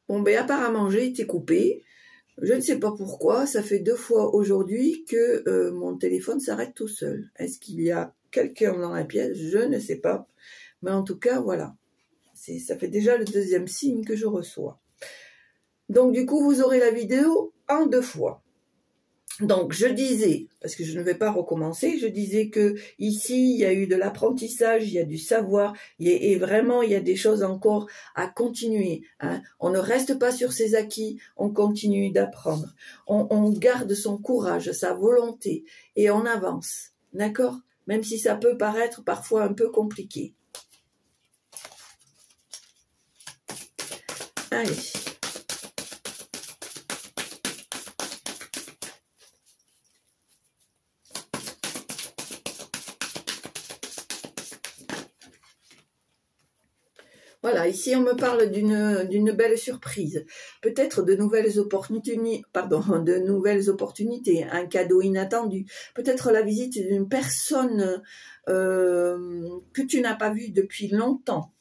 Bon, ben apparemment, j'ai été coupée. Je ne sais pas pourquoi. Ça fait 2 fois aujourd'hui que mon téléphone s'arrête tout seul. Est-ce qu'il y a quelqu'un dans la pièce? Je ne sais pas. Mais en tout cas, voilà. Ça fait déjà le 2e signe que je reçois. Donc, du coup, vous aurez la vidéo en 2 fois. Donc, je disais, parce que je ne vais pas recommencer, je disais que ici, il y a eu de l'apprentissage, il y a du savoir, et vraiment, il y a des choses encore à continuer. Hein. On ne reste pas sur ses acquis, on continue d'apprendre. On garde son courage, sa volonté, et on avance. D'accord? Même si ça peut paraître parfois un peu compliqué. Allez. Voilà, ici on me parle d'une belle surprise, peut-être de nouvelles opportunités, un cadeau inattendu, peut-être la visite d'une personne que tu n'as pas vue depuis longtemps.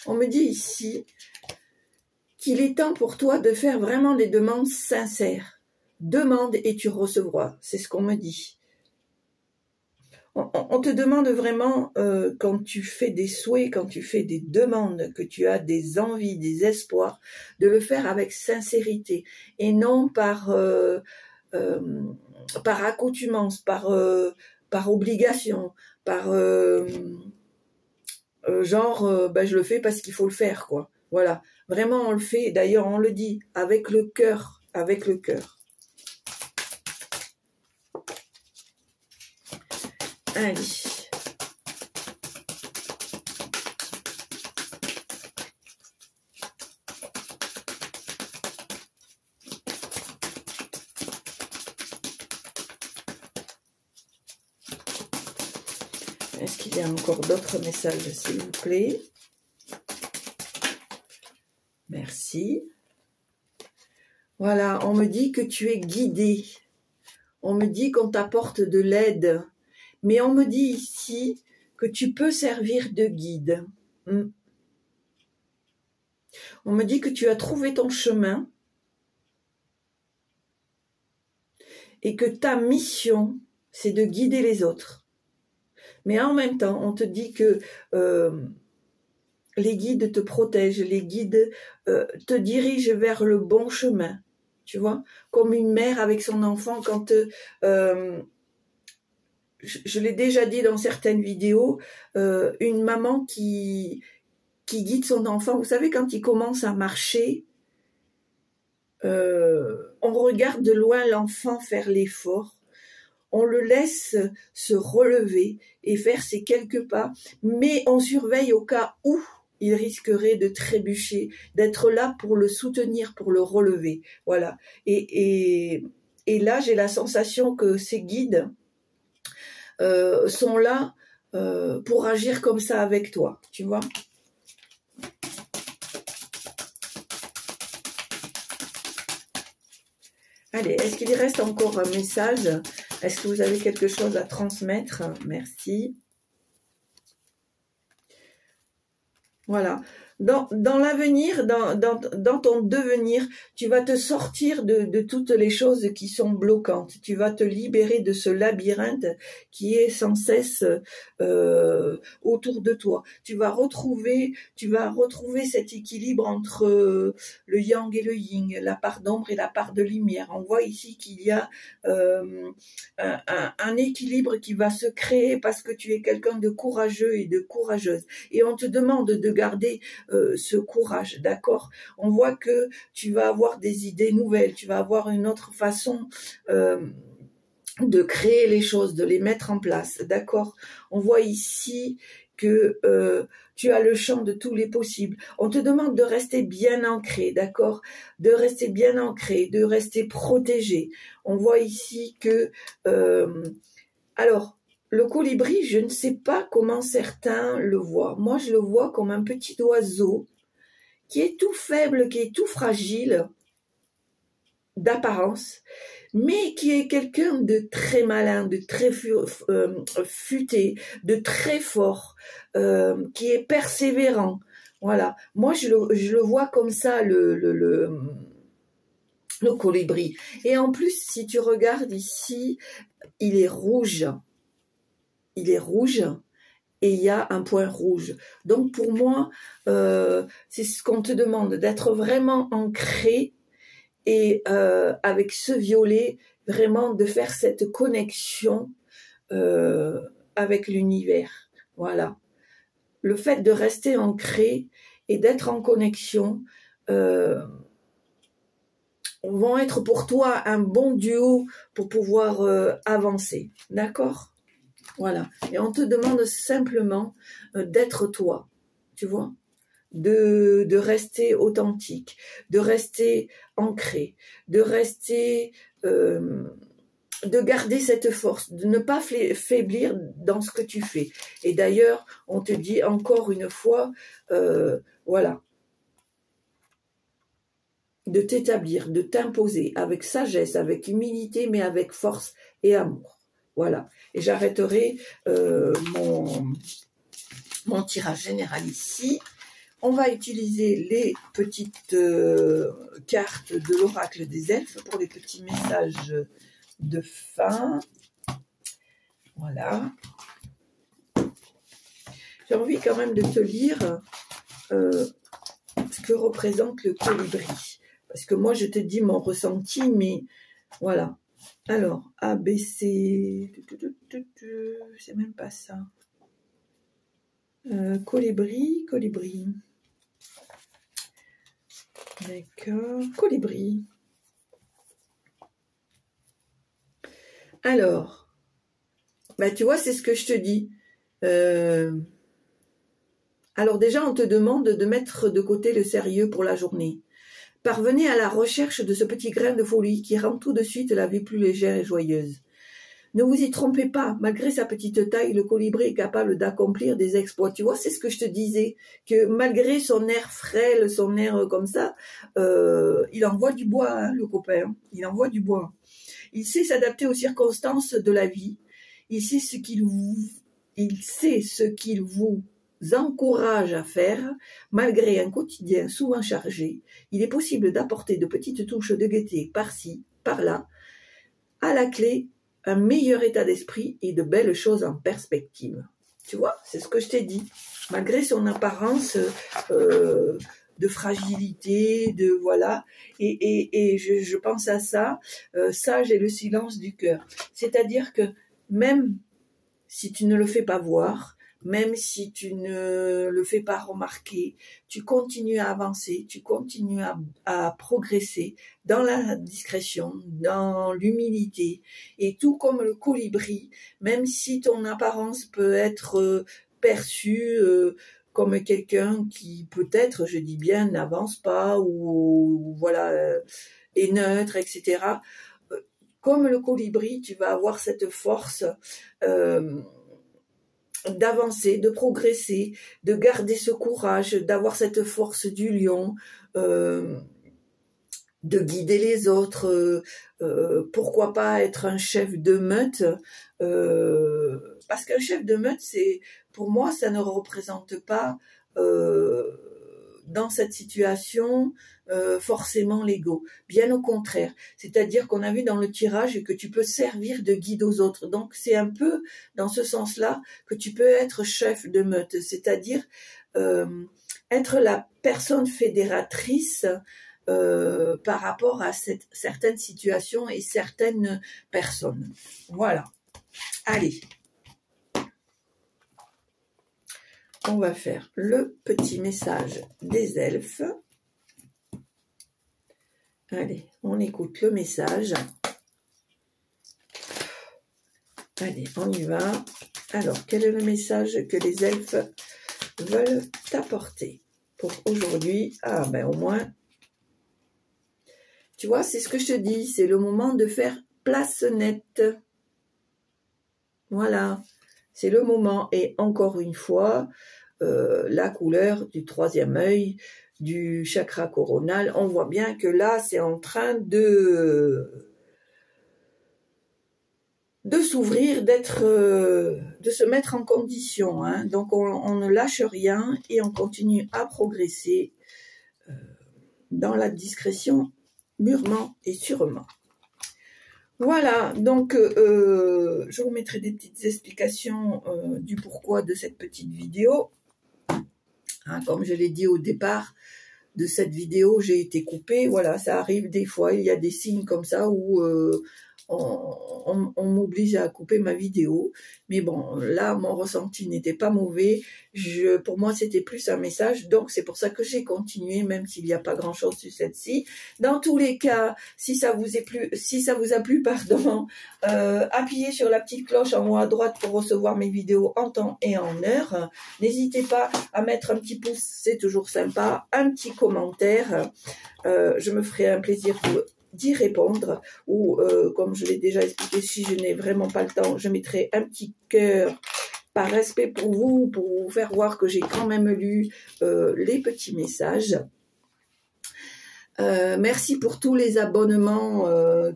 On me dit ici qu'il est temps pour toi de faire vraiment des demandes sincères. Demande et tu recevras, c'est ce qu'on me dit. On te demande vraiment, quand tu fais des souhaits, quand tu fais des demandes, que tu as des envies, des espoirs, de le faire avec sincérité et non par accoutumance, par obligation, par ben, je le fais parce qu'il faut le faire, quoi. Voilà, vraiment on le fait, d'ailleurs on le dit, avec le cœur, avec le cœur. Allez. Est-ce qu'il y a encore d'autres messages, s'il vous plaît? Merci. Voilà, on me dit que tu es guidé. On me dit qu'on t'apporte de l'aide. Mais on me dit ici que tu peux servir de guide. On me dit que tu as trouvé ton chemin et que ta mission, c'est de guider les autres. Mais en même temps, on te dit que les guides te protègent, les guides te dirigent vers le bon chemin. Tu vois, comme une mère avec son enfant quand... je l'ai déjà dit dans certaines vidéos, une maman qui guide son enfant. Vous savez, quand il commence à marcher, on regarde de loin l'enfant faire l'effort. On le laisse se relever et faire ses quelques pas, mais on surveille au cas où il risquerait de trébucher, d'être là pour le soutenir, pour le relever. Voilà. Et là, j'ai la sensation que ces guides sont là pour agir comme ça avec toi, tu vois. Allez, est-ce qu'il reste encore un message? Est-ce que vous avez quelque chose à transmettre? Merci. Voilà. Dans l'avenir, dans ton devenir, tu vas te sortir de toutes les choses qui sont bloquantes. Tu vas te libérer de ce labyrinthe qui est sans cesse autour de toi. Tu vas retrouver cet équilibre entre le yang et le yin, la part d'ombre et la part de lumière. On voit ici qu'il y a un équilibre qui va se créer parce que tu es quelqu'un de courageux et de courageuse. Et on te demande de garder ce courage, d'accord? On voit que tu vas avoir des idées nouvelles, tu vas avoir une autre façon de créer les choses, de les mettre en place, d'accord? On voit ici que tu as le champ de tous les possibles. On te demande de rester bien ancré, d'accord? De rester bien ancré, de rester protégé. On voit ici que... alors, le colibri, je ne sais pas comment certains le voient. Moi, je le vois comme un petit oiseau qui est tout faible, qui est tout fragile d'apparence, mais qui est quelqu'un de très malin, de très futé, de très fort, qui est persévérant. Voilà. Moi, je le vois comme ça, le colibri. Et en plus, si tu regardes ici, il est rouge. Il est rouge. Et il y a un point rouge. Donc pour moi, c'est ce qu'on te demande, d'être vraiment ancré et avec ce violet, vraiment de faire cette connexion avec l'univers. Voilà. Le fait de rester ancré et d'être en connexion vont être pour toi un bon duo pour pouvoir avancer. D'accord ? Voilà. Et on te demande simplement d'être toi, tu vois, de rester authentique, de rester ancré, de rester, de garder cette force, de ne pas faiblir dans ce que tu fais. Et d'ailleurs, on te dit encore une fois, voilà, de t'établir, de t'imposer avec sagesse, avec humilité, mais avec force et amour. Voilà. Et j'arrêterai mon tirage général ici. On va utiliser les petites cartes de l'oracle des elfes pour les petits messages de fin. Voilà. J'ai envie quand même de te lire ce que représente le colibri. Parce que moi, je te dis mon ressenti, mais voilà. Alors, A, B, C, c'est même pas ça. Colibri. D'accord, colibri. Alors, bah, tu vois, c'est ce que je te dis. Alors déjà, on te demande de mettre de côté le sérieux pour la journée. Parvenez à la recherche de ce petit grain de folie qui rend tout de suite la vie plus légère et joyeuse. Ne vous y trompez pas, malgré sa petite taille, le colibri est capable d'accomplir des exploits. Tu vois, c'est ce que je te disais, que malgré son air frêle, son air comme ça, il envoie du bois, hein, le copain. Il envoie du bois. Il sait s'adapter aux circonstances de la vie. Il sait ce qu'il vous encourage à faire, malgré un quotidien souvent chargé. Il est possible d'apporter de petites touches de gaieté par-ci, par-là, à la clé, un meilleur état d'esprit et de belles choses en perspective. Tu vois, c'est ce que je t'ai dit. Malgré son apparence de fragilité, de voilà, et je pense à ça, sage et le silence du cœur. C'est-à-dire que même si tu ne le fais pas voir, même si tu ne le fais pas remarquer, tu continues à avancer, tu continues à progresser dans la discrétion, dans l'humilité. Et tout comme le colibri, même si ton apparence peut être perçue comme quelqu'un qui peut-être, je dis bien, n'avance pas ou voilà, est neutre, etc. Comme le colibri, tu vas avoir cette force d'avancer, de progresser, de garder ce courage, d'avoir cette force du lion, de guider les autres, pourquoi pas être un chef de meute, parce qu'un chef de meute, c'est, pour moi, ça ne représente pas dans cette situation forcément l'ego. Bien au contraire. C'est-à-dire qu'on a vu dans le tirage que tu peux servir de guide aux autres. Donc c'est un peu dans ce sens-là que tu peux être chef de meute. C'est-à-dire être la personne fédératrice par rapport à certaines situations et certaines personnes. Voilà. Allez. On va faire le petit message des elfes. Allez, on écoute le message. Allez, on y va. Alors, quel est le message que les elfes veulent t'apporter pour aujourd'hui? Ah, ben au moins, tu vois, c'est ce que je te dis, c'est le moment de faire place nette. Voilà, c'est le moment. Et encore une fois, la couleur du troisième œil, du chakra coronal, on voit bien que là, c'est en train de de s'ouvrir, de se mettre en condition. Hein. Donc on ne lâche rien et on continue à progresser dans la discrétion, mûrement et sûrement. Voilà, donc je vous mettrai des petites explications du pourquoi de cette petite vidéo. Hein, comme je l'ai dit au départ de cette vidéo, j'ai été coupée. Voilà, ça arrive des fois, il y a des signes comme ça où on m'oblige à couper ma vidéo. Mais bon, là, mon ressenti n'était pas mauvais. Pour moi, c'était plus un message. Donc, c'est pour ça que j'ai continué, même s'il n'y a pas grand-chose sur celle-ci. Dans tous les cas, si ça vous a plu, pardon, appuyez sur la petite cloche en haut à droite pour recevoir mes vidéos en temps et en heure. N'hésitez pas à mettre un petit pouce, c'est toujours sympa. Un petit commentaire. Je me ferai un plaisir d'y répondre, ou comme je l'ai déjà expliqué, si je n'ai vraiment pas le temps, je mettrai un petit cœur par respect pour vous faire voir que j'ai quand même lu les petits messages. Merci pour tous les abonnements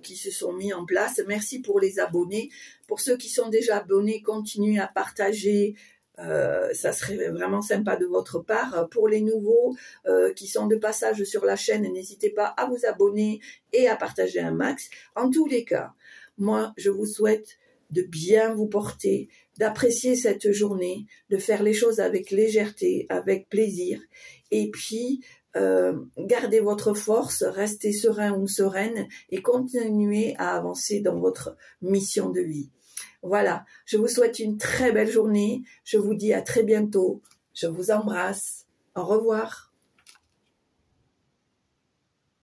qui se sont mis en place. Merci pour les abonnés. Pour ceux qui sont déjà abonnés, continuez à partager. Ça serait vraiment sympa de votre part. Pour les nouveaux qui sont de passage sur la chaîne, n'hésitez pas à vous abonner et à partager un max. En tous les cas, moi, je vous souhaite de bien vous porter, d'apprécier cette journée, de faire les choses avec légèreté, avec plaisir. Et puis, gardez votre force, restez serein ou sereine et continuez à avancer dans votre mission de vie. Voilà, je vous souhaite une très belle journée. Je vous dis à très bientôt. Je vous embrasse. Au revoir.